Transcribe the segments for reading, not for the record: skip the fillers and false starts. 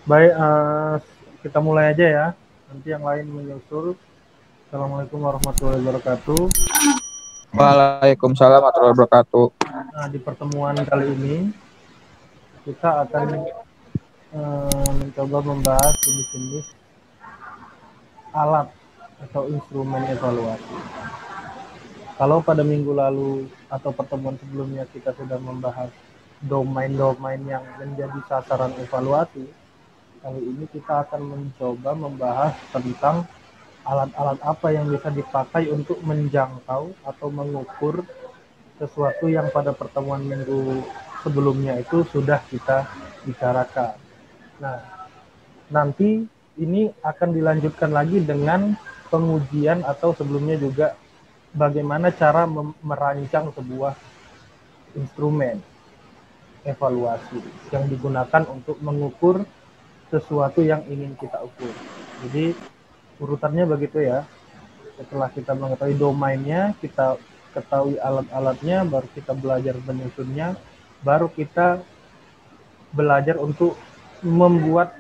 Baik, kita mulai aja ya. Nanti yang lain menyusul. Assalamualaikum warahmatullahi wabarakatuh. Waalaikumsalam warahmatullahi wabarakatuh. Nah, di pertemuan kali ini kita akan mencoba membahas jenis-jenis alat atau instrumen evaluasi. Kalau pada minggu lalu atau pertemuan sebelumnya kita sudah membahas domain-domain yang menjadi sasaran evaluasi, kali ini kita akan mencoba membahas tentang alat-alat apa yang bisa dipakai untuk menjangkau atau mengukur sesuatu yang pada pertemuan minggu sebelumnya itu sudah kita bicarakan. Nah, nanti ini akan dilanjutkan lagi dengan pengujian atau sebelumnya juga bagaimana cara merancang sebuah instrumen evaluasi yang digunakan untuk mengukur sesuatu yang ingin kita ukur. Jadi urutannya begitu ya. Setelah kita mengetahui domainnya, kita ketahui alat-alatnya, baru kita belajar menyusunnya, baru kita belajar untuk membuat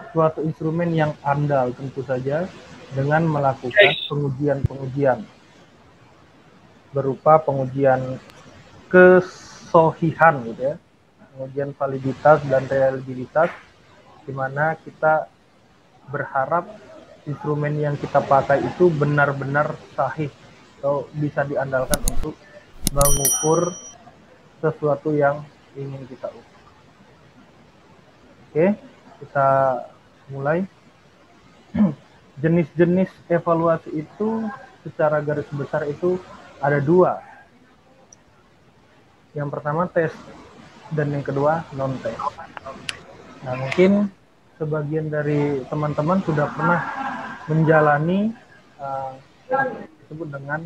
suatu instrumen yang andal tentu saja dengan melakukan pengujian-pengujian berupa pengujian kesohihan gitu ya, pengujian validitas dan reliabilitas, di mana kita berharap instrumen yang kita pakai itu benar-benar sahih atau bisa diandalkan untuk mengukur sesuatu yang ingin kita ukur. Oke, kita mulai. Jenis-jenis evaluasi itu secara garis besar itu ada dua. Yang pertama tes dan yang kedua non-tes. Nah, mungkin sebagian dari teman-teman sudah pernah menjalani disebut dengan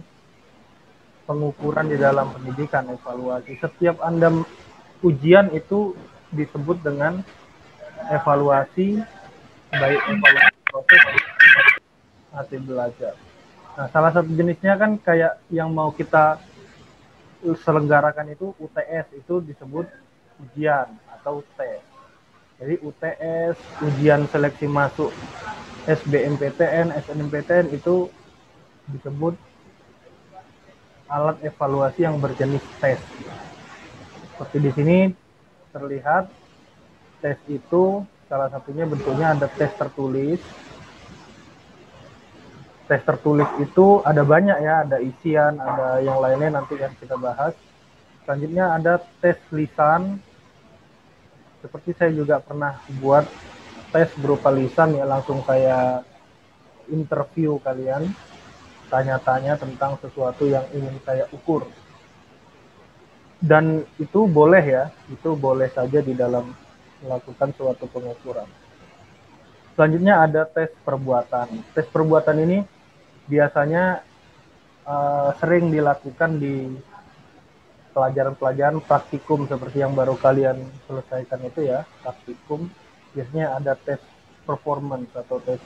pengukuran di dalam pendidikan, evaluasi. Setiap Anda ujian itu disebut dengan evaluasi, baik evaluasi proses hasil belajar. Nah, salah satu jenisnya kan kayak yang mau kita selenggarakan itu UTS, itu disebut ujian atau tes. Jadi UTS, ujian seleksi masuk SBMPTN, SNMPTN itu disebut alat evaluasi yang berjenis tes. Seperti di sini terlihat tes itu salah satunya bentuknya ada tes tertulis. Tes tertulis itu ada banyak ya, ada isian, ada yang lainnya nanti yang kita bahas. Selanjutnya ada tes lisan. Seperti saya juga pernah buat tes berupa lisan ya, langsung saya interview kalian, tanya-tanya tentang sesuatu yang ingin saya ukur. Dan itu boleh ya, itu boleh saja di dalam melakukan suatu pengukuran. Selanjutnya ada tes perbuatan. Tes perbuatan ini biasanya sering dilakukan di pelajaran-pelajaran praktikum seperti yang baru kalian selesaikan itu ya, praktikum. Biasanya ada tes performance atau tes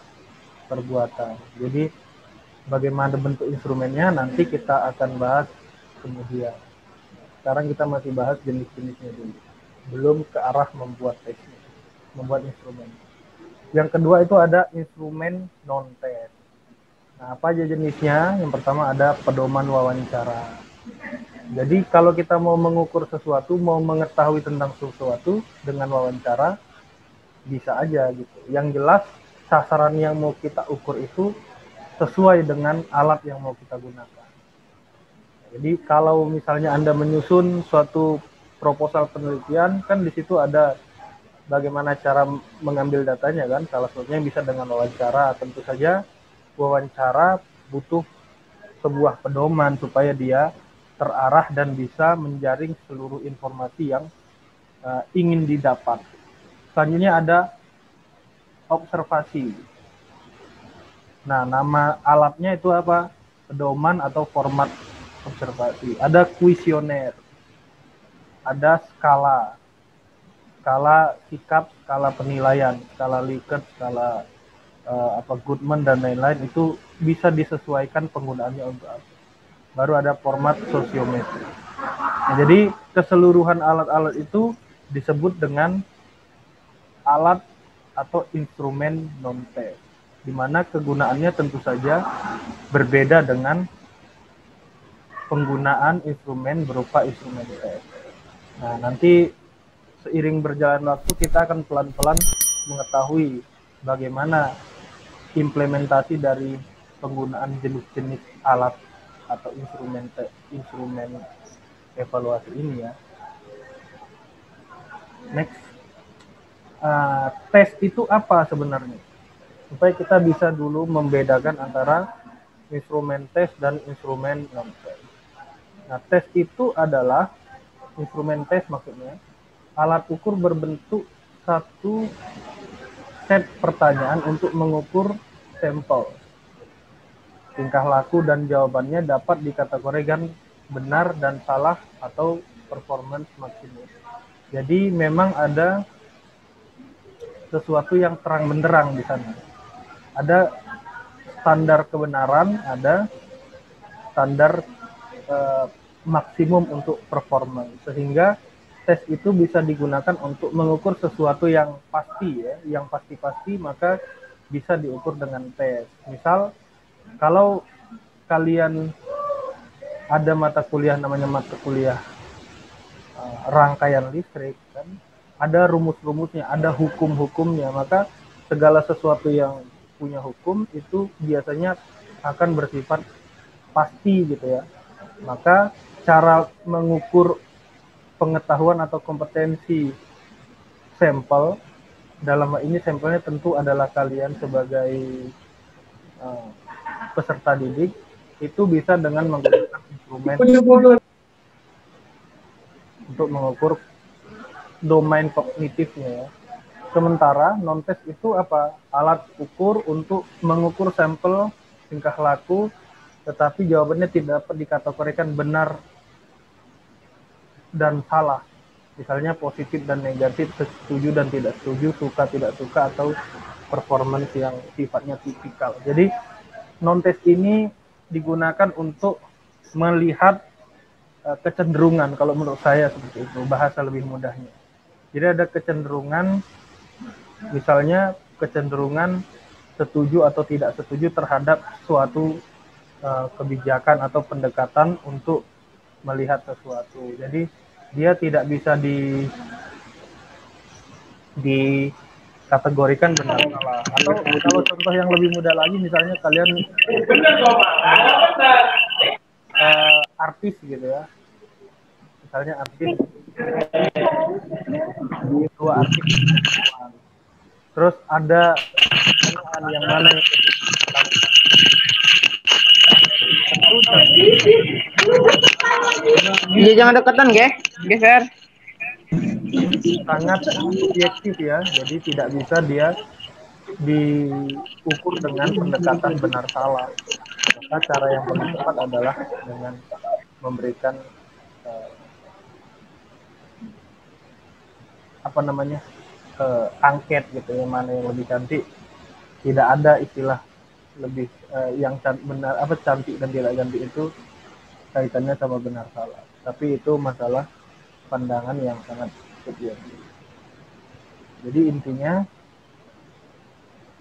perbuatan. Jadi bagaimana bentuk instrumennya nanti kita akan bahas kemudian. Sekarang kita masih bahas jenis-jenisnya dulu. Belum ke arah membuat tesnya, membuat instrumen. Yang kedua itu ada instrumen non-tes. Nah, apa aja jenisnya? Yang pertama ada pedoman wawancara. Jadi kalau kita mau mengukur sesuatu, mau mengetahui tentang sesuatu dengan wawancara, bisa aja gitu. Yang jelas sasaran yang mau kita ukur itu sesuai dengan alat yang mau kita gunakan. Jadi kalau misalnya Anda menyusun suatu proposal penelitian, kan di situ ada bagaimana cara mengambil datanya kan. Salah satunya bisa dengan wawancara. Tentu saja wawancara butuh sebuah pedoman supaya dia terarah dan bisa menjaring seluruh informasi yang ingin didapat. Selanjutnya ada observasi. Nah, nama alatnya itu apa? Pedoman atau format observasi. Ada kuesioner, ada skala sikap, skala penilaian, skala Likert, skala Goodman dan lain-lain, itu bisa disesuaikan penggunaannya untuk apa. Baru ada format sosiometri. Nah, jadi keseluruhan alat-alat itu disebut dengan alat atau instrumen non-tes, di mana kegunaannya tentu saja berbeda dengan penggunaan instrumen berupa instrumen tes. Nah, nanti seiring berjalan waktu kita akan pelan-pelan mengetahui bagaimana implementasi dari penggunaan jenis-jenis alat atau instrumen evaluasi ini ya. Next, tes itu apa sebenarnya? Supaya kita bisa dulu membedakan antara instrumen tes dan instrumen non-tes. Nah, tes itu adalah instrumen tes maksudnya alat ukur berbentuk satu set pertanyaan untuk mengukur sampel. Tingkah laku dan jawabannya dapat dikategorikan benar dan salah atau performance maksimum. Jadi memang ada sesuatu yang terang benderang di sana. Ada standar kebenaran, ada standar maksimum untuk performance, sehingga tes itu bisa digunakan untuk mengukur sesuatu yang pasti ya, yang pasti-pasti maka bisa diukur dengan tes. Misal kalau kalian ada mata kuliah namanya mata kuliah rangkaian listrik kan, ada rumus-rumusnya, ada hukum-hukumnya, maka segala sesuatu yang punya hukum itu biasanya akan bersifat pasti gitu ya. Maka cara mengukur pengetahuan atau kompetensi sampel, dalam hal ini sampelnya tentu adalah kalian sebagai peserta didik, itu bisa dengan menggunakan instrumen untuk mengukur domain kognitifnya ya. Sementara non-tes itu apa? Alat ukur untuk mengukur sampel tingkah laku, tetapi jawabannya tidak dapat dikategorikan benar dan salah. Misalnya positif dan negatif, setuju dan tidak setuju, suka tidak suka, atau performance yang sifatnya tipikal. Jadi non-tes ini digunakan untuk melihat kecenderungan, kalau menurut saya seperti itu, bahasa lebih mudahnya. Jadi ada kecenderungan, misalnya kecenderungan setuju atau tidak setuju terhadap suatu kebijakan atau pendekatan untuk melihat sesuatu. Jadi dia tidak bisa dikategorikan benar salah. Atau kalau contoh yang lebih mudah lagi, misalnya kalian artis gitu ya, misalnya artis, dua artis, terus ada yang mana yang tentu Iya, jangan deketan, geser. sangat subjektif ya, jadi tidak bisa dia diukur dengan pendekatan benar salah. Maka cara yang paling tepat adalah dengan memberikan angket gitu ya, mana yang lebih cantik. Tidak ada istilah lebih yang benar apa cantik dan tidak cantik itu kaitannya sama benar salah, tapi itu masalah pandangan yang sangat subjektif. Jadi intinya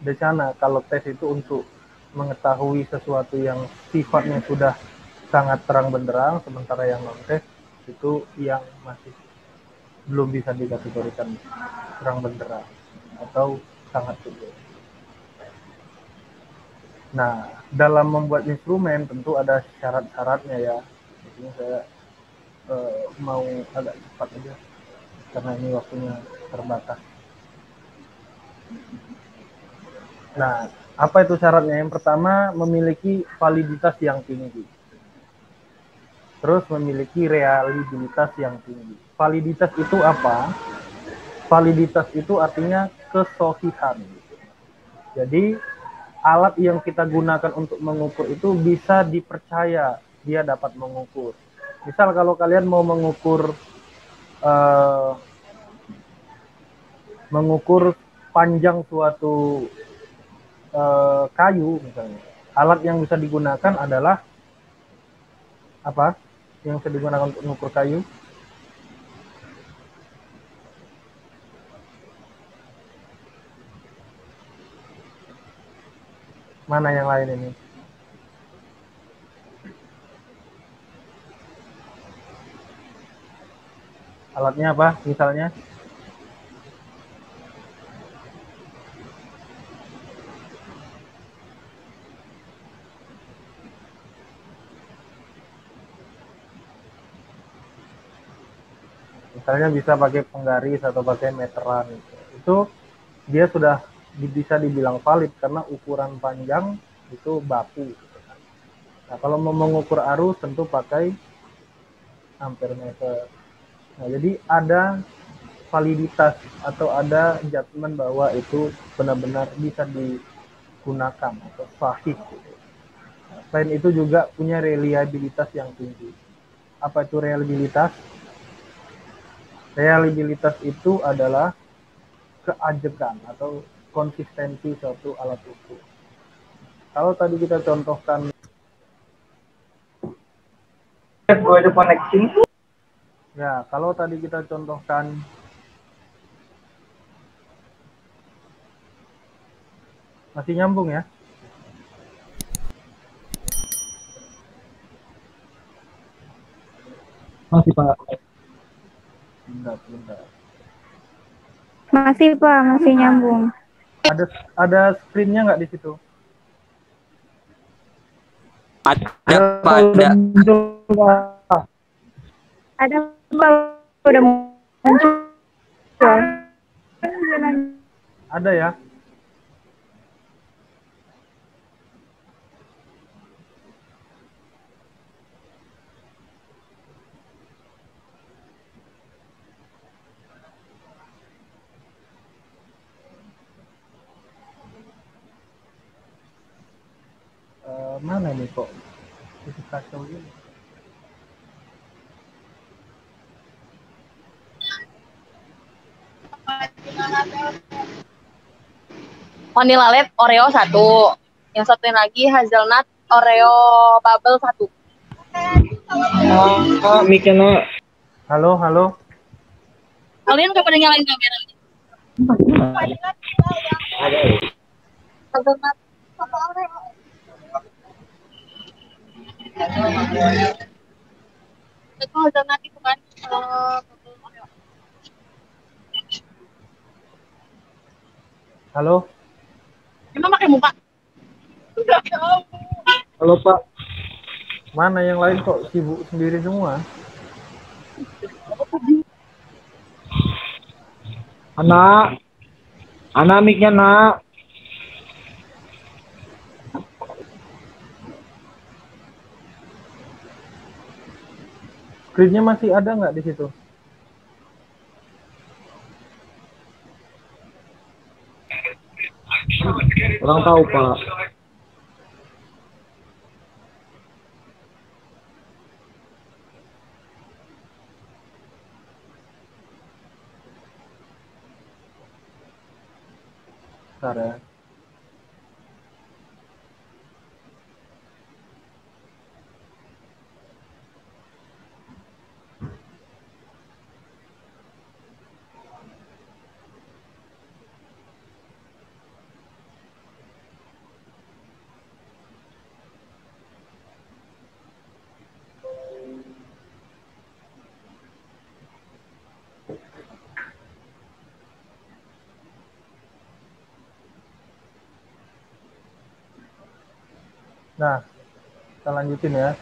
di sana, kalau tes itu untuk mengetahui sesuatu yang sifatnya sudah sangat terang benderang, sementara yang non tes itu yang masih belum bisa dikategorikan terang benderang atau sangat subjektif. Nah, dalam membuat instrumen tentu ada syarat-syaratnya ya. Jadi saya mau agak cepat aja karena ini waktunya terbatas. Nah, apa itu syaratnya? Yang pertama, memiliki validitas yang tinggi. Terus memiliki reliabilitas yang tinggi. Validitas itu apa? Validitas itu artinya kesohihan. Jadi alat yang kita gunakan untuk mengukur itu bisa dipercaya dia dapat mengukur. Misal kalau kalian mau mengukur panjang suatu kayu misalnya, alat yang bisa digunakan adalah apa? Yang bisa digunakan untuk mengukur kayu? Mana yang lain ini? Alatnya apa misalnya? Misalnya bisa pakai penggaris atau pakai meteran. Itu dia sudah bisa dibilang valid karena ukuran panjang itu baku. Nah, kalau mau mengukur arus tentu pakai ampere meter. Nah, jadi ada validitas atau ada judgement bahwa itu benar-benar bisa digunakan atau sahih. Selain itu juga punya reliabilitas yang tinggi. Apa itu reliabilitas? Reliabilitas itu adalah keajekan atau konsistensi suatu alat ukur. Kalau tadi kita contohkan, ya kalau tadi kita contohkan masih nyambung ya? Masih Pak. Bentar. Masih Pak, masih nyambung. Ada screen-nya nggak di situ? Ada Pak, ada. Ada Pak, udah muncul. Ada ya? Mana nih kok? Itu kacau gini. Vanilla Latte Oreo 1. Yang satunya lagi hazelnut Oreo bubble 1. Mic-nya. Halo. Kalian udah pada nyalain kamera? Hazelnut sama Oreo. Itu hazelnut itu kan bubble Oreo. Halo. Emang pakai muka? Halo Pak. Mana yang lain kok sibuk sendiri semua? Anak mic-nya nak. Screen-nya masih ada nggak di situ? Kurang tahu Pak. Bentar ya. Nah, kita lanjutin ya.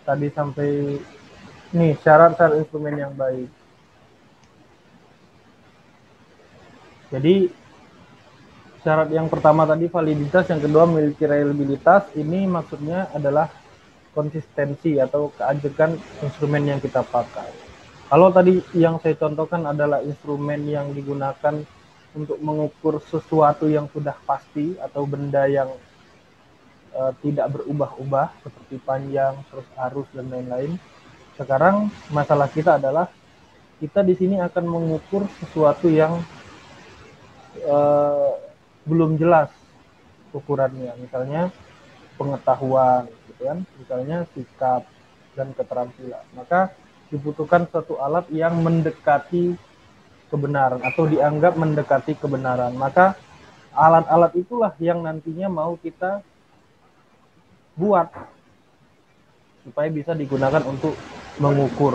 Tadi sampai nih syarat-syarat instrumen yang baik. Jadi syarat yang pertama tadi validitas, yang kedua memiliki reliabilitas. Ini maksudnya adalah konsistensi atau keajekan instrumen yang kita pakai. Kalau tadi yang saya contohkan adalah instrumen yang digunakan untuk mengukur sesuatu yang sudah pasti atau benda yang tidak berubah-ubah seperti panjang, terus arus dan lain-lain. Sekarang masalah kita adalah kita di sini akan mengukur sesuatu yang belum jelas ukurannya, misalnya pengetahuan, gitu kan, misalnya sikap dan keterampilan. Maka dibutuhkan suatu alat yang mendekati kebenaran atau dianggap mendekati kebenaran. Maka alat-alat itulah yang nantinya mau kita buat supaya bisa digunakan untuk mengukur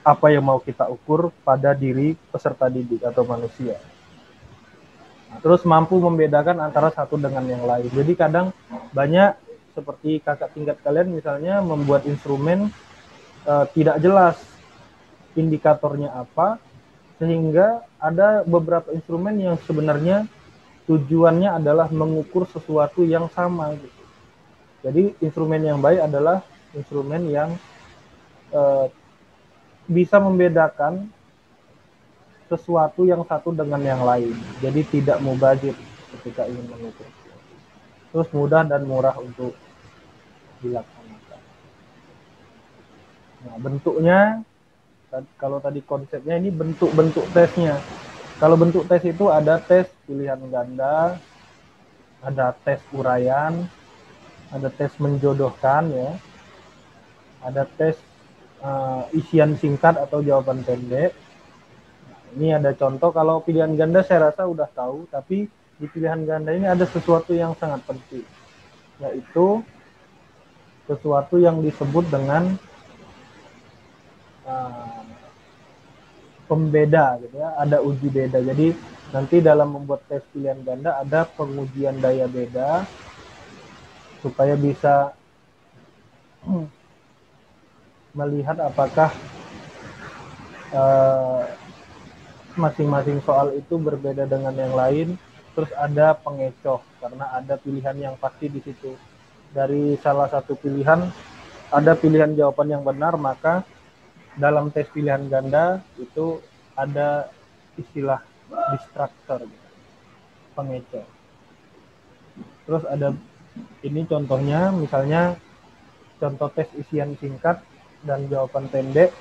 apa yang mau kita ukur pada diri peserta didik atau manusia. Nah, terus mampu membedakan antara satu dengan yang lain. Jadi kadang banyak seperti kakak tingkat kalian misalnya membuat instrumen tidak jelas indikatornya apa, sehingga ada beberapa instrumen yang sebenarnya tujuannya adalah mengukur sesuatu yang sama gitu. Jadi instrumen yang baik adalah instrumen yang bisa membedakan sesuatu yang satu dengan yang lain. Jadi tidak mubazir ketika ingin mengukur. Terus mudah dan murah untuk dilaksanakan. Nah, bentuknya, kalau tadi konsepnya ini bentuk-bentuk tesnya. Kalau bentuk tes itu ada tes pilihan ganda, ada tes uraian, ada tes menjodohkan ya, ada tes isian singkat atau jawaban pendek. Nah, ini ada contoh. Kalau pilihan ganda saya rasa udah tahu, tapi di pilihan ganda ini ada sesuatu yang sangat penting, yaitu sesuatu yang disebut dengan pembeda gitu ya, ada uji beda. Jadi nanti dalam membuat tes pilihan ganda ada pengujian daya beda supaya bisa melihat apakah masing-masing soal itu berbeda dengan yang lain. Terus ada pengecoh karena ada pilihan yang pasti di situ. Dari salah satu pilihan ada pilihan jawaban yang benar, maka dalam tes pilihan ganda itu ada istilah distractor, pengecoh. Terus ada ini contohnya, misalnya contoh tes isian singkat dan jawaban pendek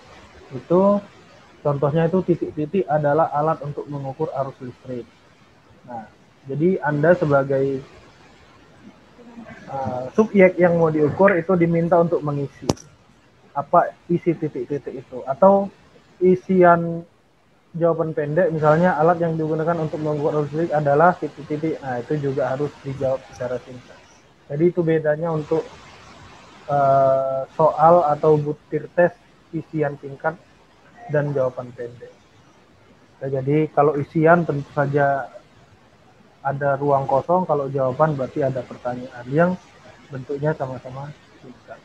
itu contohnya itu titik-titik adalah alat untuk mengukur arus listrik. Nah, jadi Anda sebagai subjek yang mau diukur itu diminta untuk mengisi apa isi titik-titik itu, atau isian jawaban pendek misalnya alat yang digunakan untuk mengukur arus listrik adalah titik-titik. Nah, itu juga harus dijawab secara singkat. Jadi itu bedanya untuk soal atau butir tes isian singkat dan jawaban pendek. Nah, jadi kalau isian tentu saja ada ruang kosong, kalau jawaban berarti ada pertanyaan yang bentuknya sama-sama singkat.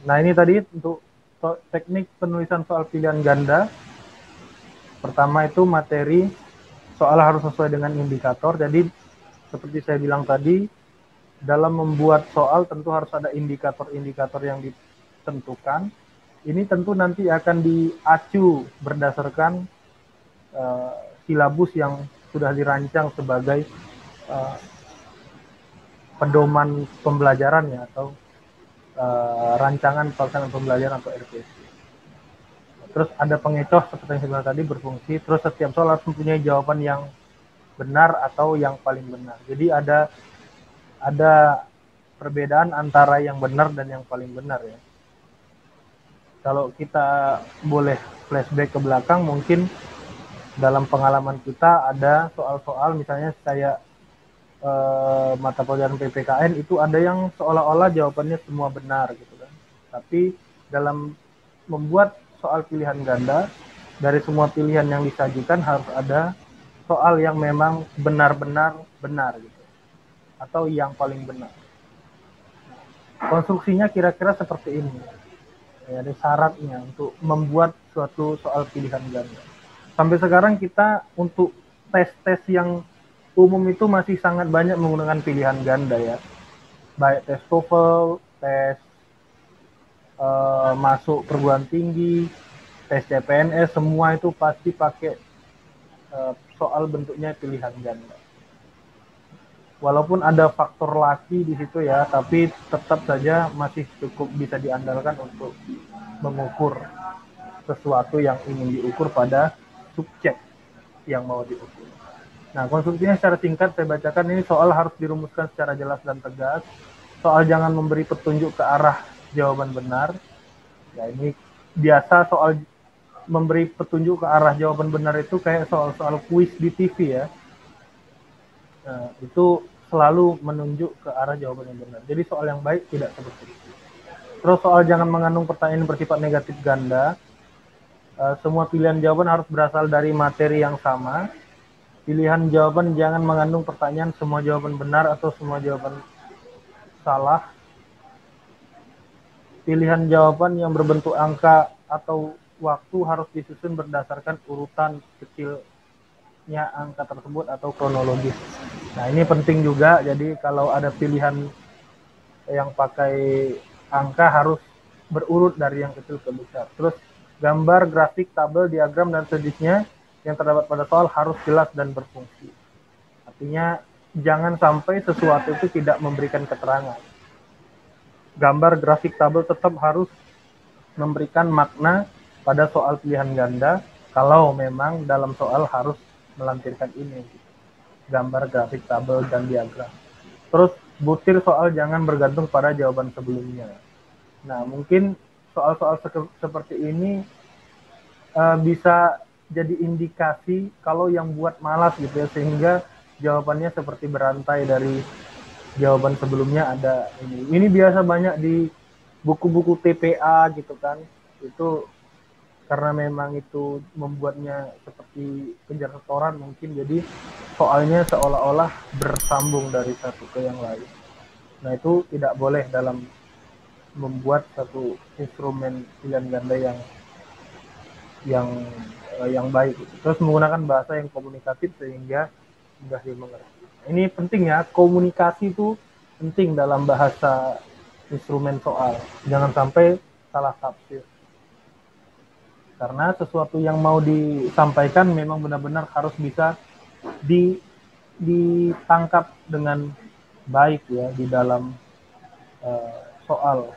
Nah, ini tadi untuk teknik penulisan soal pilihan ganda. Pertama itu materi soal harus sesuai dengan indikator. Jadi seperti saya bilang tadi, dalam membuat soal tentu harus ada indikator-indikator yang ditentukan. Ini tentu nanti akan diacu berdasarkan silabus yang sudah dirancang sebagai pedoman pembelajaran ya, atau rancangan pelaksanaan pembelajaran atau RPC. Terus ada pengecoh seperti yang saya bilang tadi berfungsi. Terus setiap soal harus mempunyai jawaban yang benar atau yang paling benar. Jadi ada perbedaan antara yang benar dan yang paling benar ya. Kalau kita boleh flashback ke belakang, mungkin dalam pengalaman kita ada soal-soal misalnya saya mata pelajaran PPKN itu ada yang seolah-olah jawabannya semua benar gitu kan. Tapi dalam membuat soal pilihan ganda, dari semua pilihan yang disajikan harus ada soal yang memang benar-benar benar gitu, atau yang paling benar. Konstruksinya kira-kira seperti ini. Ya, ada syaratnya untuk membuat suatu soal pilihan ganda. Sampai sekarang kita untuk tes-tes yang umum itu masih sangat banyak menggunakan pilihan ganda ya. Baik tes TOEFL, tes masuk perguruan tinggi, tes CPNS, semua itu pasti pakai soal bentuknya pilihan ganda. Walaupun ada faktor laki di situ ya, tapi tetap saja masih cukup bisa diandalkan untuk mengukur sesuatu yang ingin diukur pada subjek yang mau diukur. Nah, konstruksinya secara singkat saya bacakan. Ini soal harus dirumuskan secara jelas dan tegas. Soal jangan memberi petunjuk ke arah jawaban benar. Ya, ini biasa soal memberi petunjuk ke arah jawaban benar itu kayak soal-soal kuis di TV ya. Nah, itu selalu menunjuk ke arah jawaban yang benar. Jadi soal yang baik tidak seperti itu. Terus soal jangan mengandung pertanyaan bersifat negatif ganda. Semua pilihan jawaban harus berasal dari materi yang sama. Pilihan jawaban jangan mengandung pertanyaan semua jawaban benar atau semua jawaban salah. Pilihan jawaban yang berbentuk angka atau waktu harus disusun berdasarkan urutan kecilnya angka tersebut atau kronologis. Nah, ini penting juga. Jadi kalau ada pilihan yang pakai angka harus berurut dari yang kecil ke besar. Terus gambar, grafik, tabel, diagram, dan sejenisnya yang terdapat pada soal harus jelas dan berfungsi. Artinya jangan sampai sesuatu itu tidak memberikan keterangan. Gambar, grafik, tabel tetap harus memberikan makna pada soal pilihan ganda kalau memang dalam soal harus melampirkan ini. Gambar, grafik, tabel, dan diagram. Terus butir soal jangan bergantung pada jawaban sebelumnya. Nah, mungkin soal-soal seperti ini bisa jadi indikasi kalau yang buat malas gitu ya, sehingga jawabannya seperti berantai dari jawaban sebelumnya ada ini. Ini biasa banyak di buku-buku TPA gitu kan. Itu karena memang itu membuatnya seperti kejar setoran mungkin, jadi soalnya seolah-olah bersambung dari satu ke yang lain. Nah, itu tidak boleh dalam membuat satu instrumen pilihan ganda yang baik. Terus menggunakan bahasa yang komunikatif sehingga mudah dimengerti. Ini penting ya, komunikasi itu penting dalam bahasa instrumen soal. Jangan sampai salah tafsir. Karena sesuatu yang mau disampaikan memang benar-benar harus bisa ditangkap dengan baik ya di dalam soal.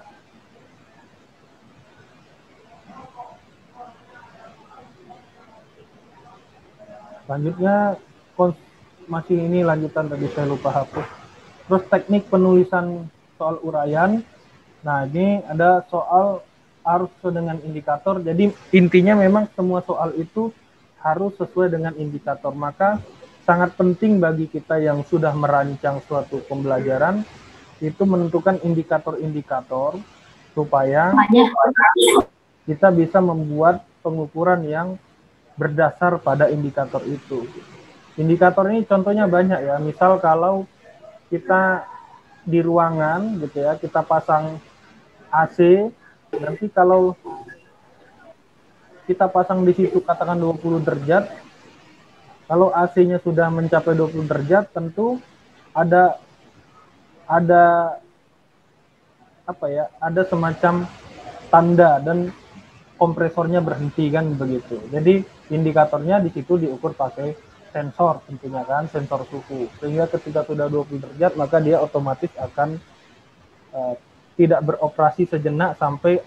Selanjutnya masih ini lanjutan tadi saya lupa hapus. Terus teknik penulisan soal uraian. Nah, ini ada soal harus sesuai dengan indikator. Jadi intinya memang semua soal itu harus sesuai dengan indikator. Maka sangat penting bagi kita yang sudah merancang suatu pembelajaran itu menentukan indikator-indikator supaya kita bisa membuat pengukuran yang berdasar pada indikator itu. Indikator ini contohnya banyak ya. Misal kalau kita di ruangan gitu ya, kita pasang AC. Nanti kalau kita pasang di situ katakan 20 derajat, kalau AC-nya sudah mencapai 20 derajat, tentu ada apa ya? Ada semacam tanda dan kompresornya berhenti kan begitu. Jadi indikatornya di situ diukur pakai sensor tentunya kan, sensor suhu. Sehingga ketika sudah 20 derajat maka dia otomatis akan tidak beroperasi sejenak sampai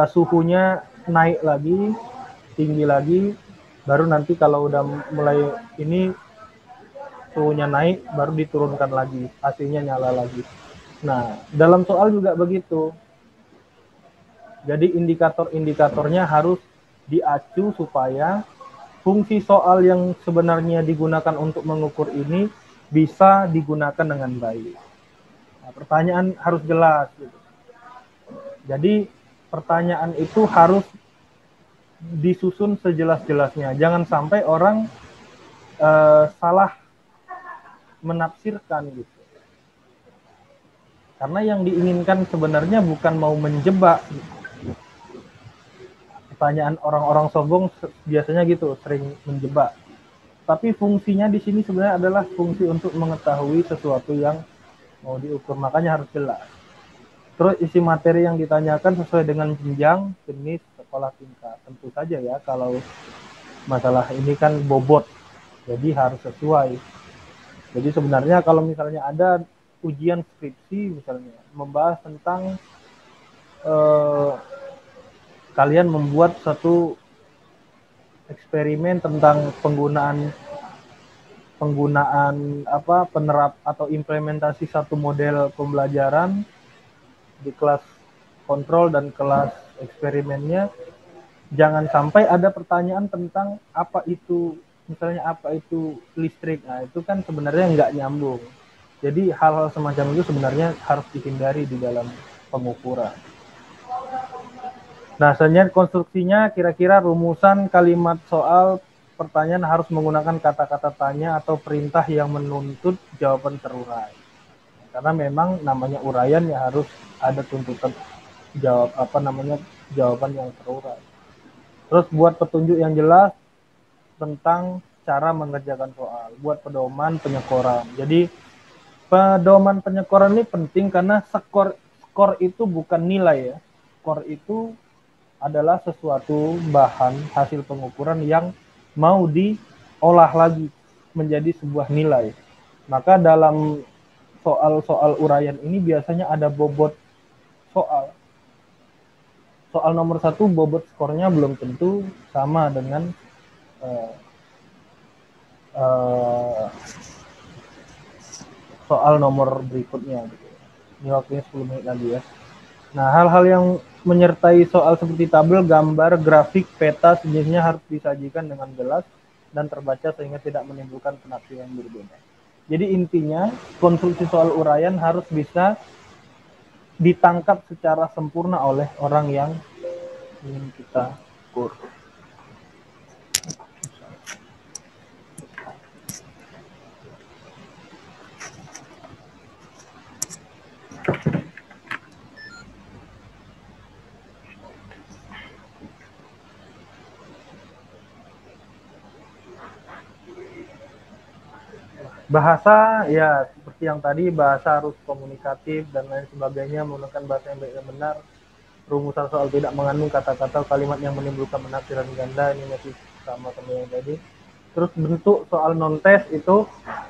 suhunya naik lagi, tinggi lagi, baru nanti kalau udah mulai ini suhunya naik, baru diturunkan lagi, AC-nya nyala lagi. Nah, dalam soal juga begitu. Jadi indikator-indikatornya harus diacu supaya fungsi soal yang sebenarnya digunakan untuk mengukur ini bisa digunakan dengan baik. Nah, pertanyaan harus jelas. Gitu. Jadi pertanyaan itu harus disusun sejelas-jelasnya. Jangan sampai orang salah menafsirkan gitu. Karena yang diinginkan sebenarnya bukan mau menjebak. Gitu. Pertanyaan orang-orang sombong biasanya gitu, sering menjebak. Tapi fungsinya di sini sebenarnya adalah fungsi untuk mengetahui sesuatu yang mau diukur, makanya harus jelas. Terus isi materi yang ditanyakan sesuai dengan jenjang, jenis, sekolah tingkat. Tentu saja ya, kalau masalah ini kan bobot, jadi harus sesuai. Jadi sebenarnya kalau misalnya ada ujian skripsi misalnya, membahas tentang kalian membuat satu eksperimen tentang penggunaan penerap atau implementasi satu model pembelajaran di kelas kontrol dan kelas eksperimennya. jangan sampai ada pertanyaan tentang apa itu, misalnya apa itu listrik. Nah, itu kan sebenarnya nggak nyambung. Jadi hal-hal semacam itu sebenarnya harus dihindari di dalam pengukuran. Nah, selanjutnya konstruksinya kira-kira rumusan kalimat soal pertanyaan harus menggunakan kata-kata tanya atau perintah yang menuntut jawaban terurai. Karena memang namanya uraian ya harus ada tuntutan jawaban yang terurai. Terus buat petunjuk yang jelas tentang cara mengerjakan soal, buat pedoman penyekoran. Jadi pedoman penyekoran ini penting karena skor itu bukan nilai ya. Skor itu adalah sesuatu bahan hasil pengukuran yang mau diolah lagi menjadi sebuah nilai. Maka dalam soal-soal uraian ini biasanya ada bobot soal. Soal nomor 1 bobot skornya belum tentu sama dengan soal nomor berikutnya. Ini waktunya 10 menit lagi ya. Nah, hal-hal yang menyertai soal seperti tabel, gambar, grafik, peta sejenisnya harus disajikan dengan jelas dan terbaca sehingga tidak menimbulkan penafsiran yang berbeda. Jadi intinya konstruksi soal uraian harus bisa ditangkap secara sempurna oleh orang yang ingin kita ukur. Bahasa ya seperti yang tadi, bahasa harus komunikatif dan lain sebagainya, menggunakan bahasa yang baik dan benar. Rumusan soal tidak mengandung kata-kata kalimat yang menimbulkan penafsiran ganda, ini masih sama yang tadi. Terus bentuk soal non-tes itu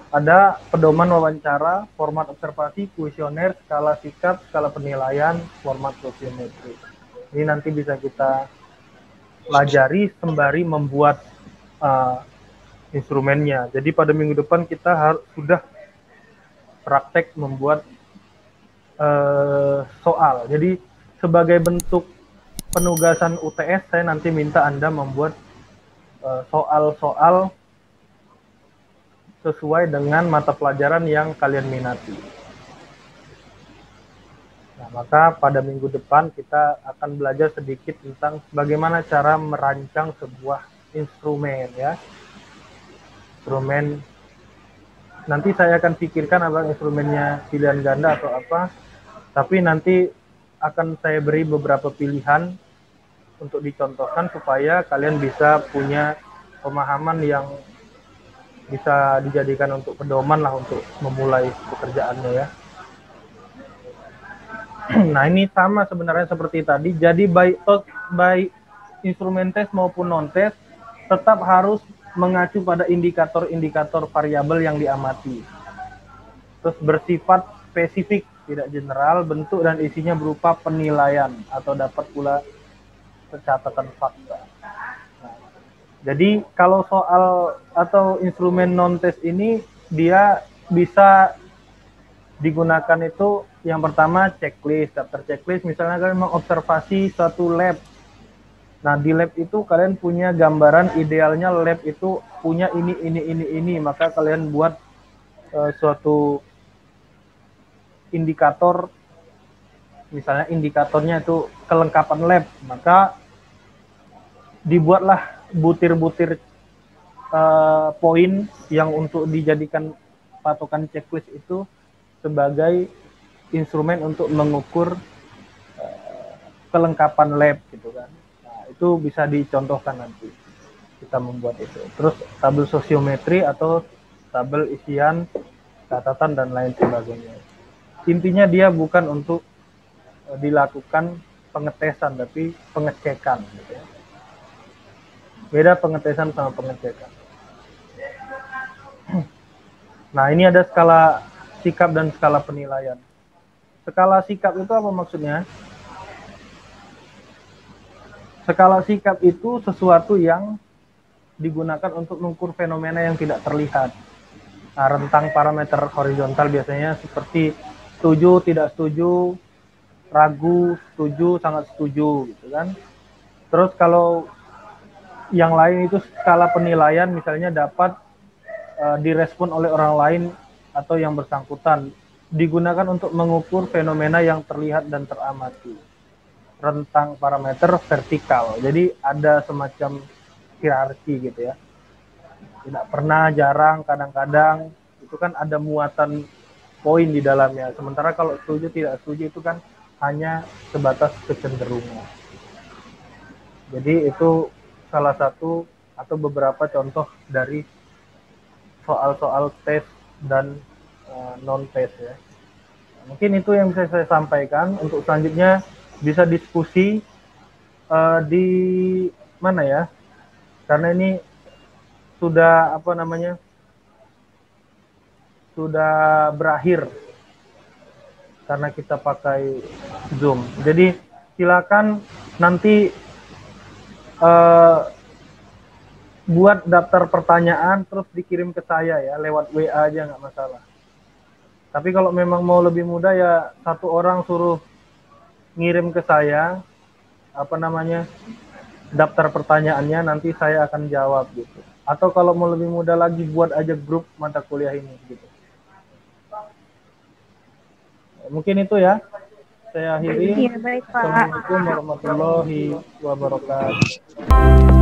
ada pedoman wawancara, format observasi, kuesioner, skala sikap, skala penilaian, format sosiometri. Ini nanti bisa kita pelajari sembari membuat instrumennya. Jadi pada minggu depan kita sudah praktek membuat soal. Jadi sebagai bentuk penugasan UTS, saya nanti minta Anda membuat soal-soal sesuai dengan mata pelajaran yang kalian minati. Nah, maka pada minggu depan kita akan belajar sedikit tentang bagaimana cara merancang sebuah instrumen ya. Instrumen, nanti saya akan pikirkan apa instrumennya, pilihan ganda atau apa, tapi nanti akan saya beri beberapa pilihan untuk dicontohkan supaya kalian bisa punya pemahaman yang bisa dijadikan untuk pedoman lah untuk memulai pekerjaannya ya. Nah, ini sama sebenarnya seperti tadi, jadi baik instrumen tes maupun non-tes tetap harus mengacu pada indikator-indikator variabel yang diamati. Terus bersifat spesifik, tidak general, bentuk dan isinya berupa penilaian atau dapat pula catatan fakta. Nah, jadi kalau soal atau instrumen non-tes ini dia bisa digunakan itu yang pertama checklist, daftar checklist. Misalnya kalian mengobservasi suatu lab. Nah, di lab itu kalian punya gambaran idealnya lab itu punya ini. Maka kalian buat suatu indikator, misalnya indikatornya itu kelengkapan lab. Maka dibuatlah butir-butir poin yang untuk dijadikan patokan checklist itu sebagai instrumen untuk mengukur kelengkapan lab gitu kan. Itu bisa dicontohkan nanti kita membuat itu. Terus tabel sosiometri atau tabel isian, catatan dan lain sebagainya. Intinya dia bukan untuk dilakukan pengetesan tapi pengecekan gitu ya. Beda pengetesan sama pengecekan. Nah, ini ada skala sikap dan skala penilaian. Skala sikap itu apa maksudnya? Skala sikap itu sesuatu yang digunakan untuk mengukur fenomena yang tidak terlihat. Nah, rentang parameter horizontal biasanya seperti setuju, tidak setuju, ragu, setuju, sangat setuju, gitu kan. Terus kalau yang lain itu skala penilaian misalnya dapat direspon oleh orang lain atau yang bersangkutan, digunakan untuk mengukur fenomena yang terlihat dan teramati. Rentang parameter vertikal. Jadi ada semacam hierarki gitu ya. Tidak pernah, jarang, kadang-kadang itu kan ada muatan poin di dalamnya. Sementara kalau setuju tidak setuju itu kan hanya sebatas kecenderungan. Jadi itu salah satu atau beberapa contoh dari soal-soal tes dan non-tes ya. Mungkin itu yang bisa saya sampaikan. Untuk selanjutnya bisa diskusi di mana ya? Karena ini sudah sudah berakhir karena kita pakai Zoom. Jadi silakan nanti buat daftar pertanyaan terus dikirim ke saya ya, lewat WA aja nggak masalah. Tapi kalau memang mau lebih mudah ya satu orang suruh ngirim ke saya daftar pertanyaannya, nanti saya akan jawab gitu. Atau kalau mau lebih mudah lagi buat aja grup mata kuliah ini gitu. Mungkin itu ya. Saya akhiri. Iya, baik, Pak. Assalamualaikum warahmatullahi wabarakatuh.